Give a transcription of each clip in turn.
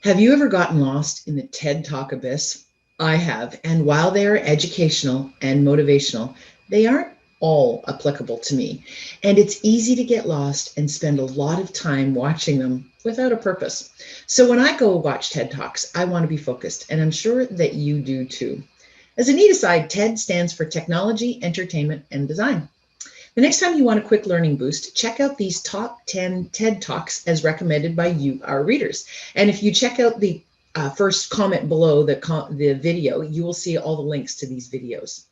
Have you ever gotten lost in the TED Talk abyss? I have, and while they are educational and motivational, they aren't all applicable to me. And it's easy to get lost and spend a lot of time watching them without a purpose. So when I go watch TED Talks, I want to be focused, and I'm sure that you do too. As a neat aside, TED stands for Technology, Entertainment, and Design. The next time you want a quick learning boost, check out these top 10 TED Talks as recommended by you, our readers. And if you check out the first comment below the video, you will see all the links to these videos.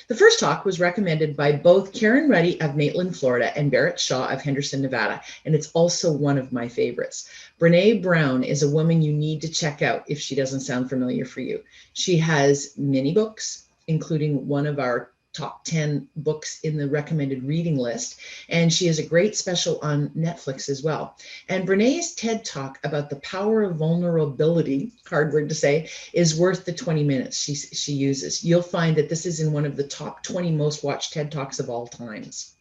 The first talk was recommended by both Karen Ruddy of Maitland, Florida, and Barrett Shaw of Henderson, Nevada, and it's also one of my favorites. Brene Brown is a woman you need to check out if she doesn't sound familiar for you. She has many books, including one of our top 10 books in the recommended reading list. And she has a great special on Netflix as well. And Brene's TED Talk about the power of vulnerability, hard word to say, is worth the 20 minutes she uses. You'll find that this is in one of the top 20 most watched TED Talks of all times.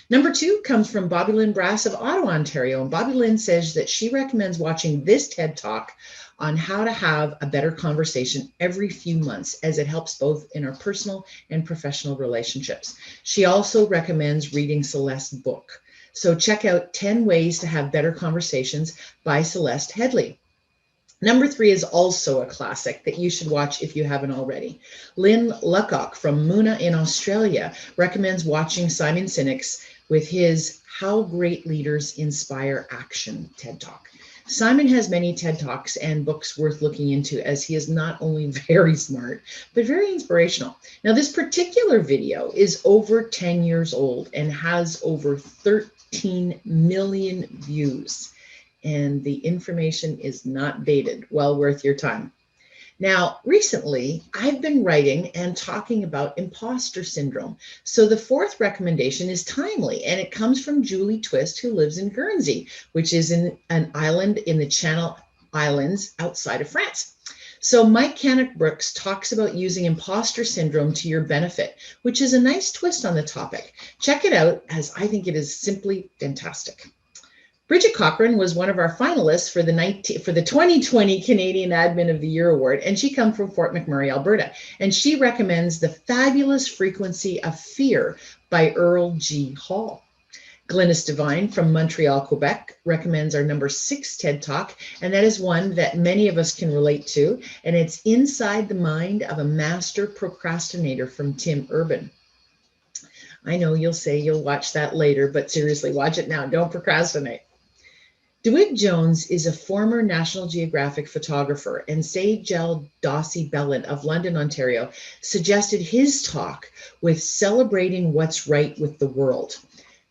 Number 2 comes from Bobby Lynn Brass of Ottawa, Ontario. And Bobby Lynn says that she recommends watching this TED Talk on how to have a better conversation every few months, as it helps both in our personal and professional relationships. She also recommends reading Celeste's book. So check out 10 Ways to Have Better Conversations by Celeste Headlee. Number 3 is also a classic that you should watch if you haven't already. Lynn Luckock from Moona in Australia recommends watching Simon Sinek's with his How Great Leaders Inspire Action TED Talk. Simon has many TED Talks and books worth looking into, as he is not only very smart, but very inspirational. Now, this particular video is over 10 years old and has over 13 million views. And the information is not dated. Well worth your time. Now, recently, I've been writing and talking about imposter syndrome. So the fourth recommendation is timely, and it comes from Julie Twist, who lives in Guernsey, which is in an island in the Channel Islands outside of France. So Mike Cannock-Brooks talks about using imposter syndrome to your benefit, which is a nice twist on the topic. Check it out, as I think it is simply fantastic. Bridget Cochran was one of our finalists for the 2020 Canadian Admin of the Year Award, and she comes from Fort McMurray, Alberta. And she recommends The Fabulous Frequency of Fear by Earl G. Hall. Glynis Devine from Montreal, Quebec recommends our number 6 TED Talk, and that is one that many of us can relate to, and it's Inside the Mind of a Master Procrastinator from Tim Urban. I know you'll say you'll watch that later, but seriously, watch it now. Don't procrastinate. DeWitt Jones is a former National Geographic photographer, and Sejal Dossi Bellant of London, Ontario, suggested his talk with Celebrating What's Right with the World.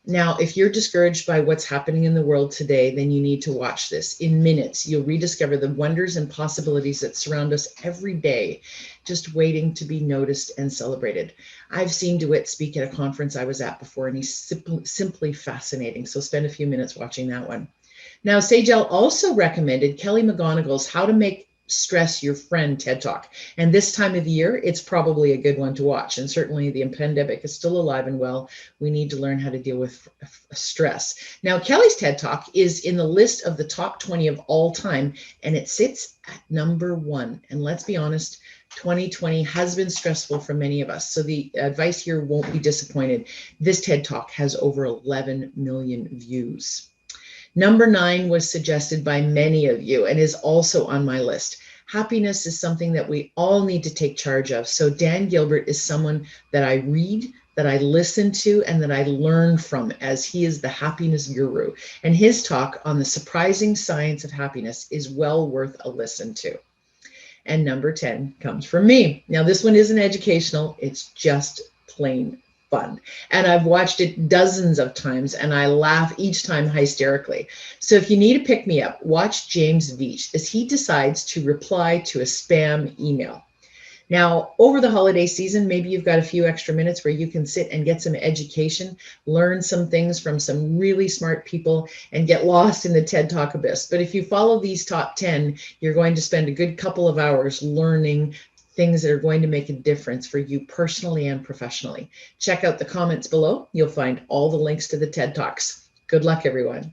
Now, if you're discouraged by what's happening in the world today, then you need to watch this. In minutes, you'll rediscover the wonders and possibilities that surround us every day, just waiting to be noticed and celebrated. I've seen DeWitt speak at a conference I was at before, and he's simply fascinating. So spend a few minutes watching that one. Now, Sejal also recommended Kelly McGonigal's How to Make Stress Your Friend TED Talk. And this time of the year, it's probably a good one to watch. And certainly the pandemic is still alive and well. We need to learn how to deal with stress. Now, Kelly's TED Talk is in the list of the top 20 of all time, and it sits at number 1. And let's be honest, 2020 has been stressful for many of us. So the advice here won't be disappointed. This TED Talk has over 11 million views. Number 9 was suggested by many of you and is also on my list. Happiness is something that we all need to take charge of. So Dan Gilbert is someone that I read, that I listen to, and that I learn from, as he is the happiness guru. And his talk on the surprising science of happiness is well worth a listen to. And number 10 comes from me. Now, this one isn't educational. It's just plain fun. And I've watched it dozens of times, and I laugh each time hysterically. So if you need a pick-me-up, watch James Veitch as he decides to reply to a spam email. Now, over the holiday season, maybe you've got a few extra minutes where you can sit and get some education, learn some things from some really smart people, and get lost in the TED Talk abyss. But if you follow these top 10, you're going to spend a good couple of hours learning things that are going to make a difference for you personally and professionally. Check out the comments below. You'll find all the links to the TED Talks. Good luck, everyone.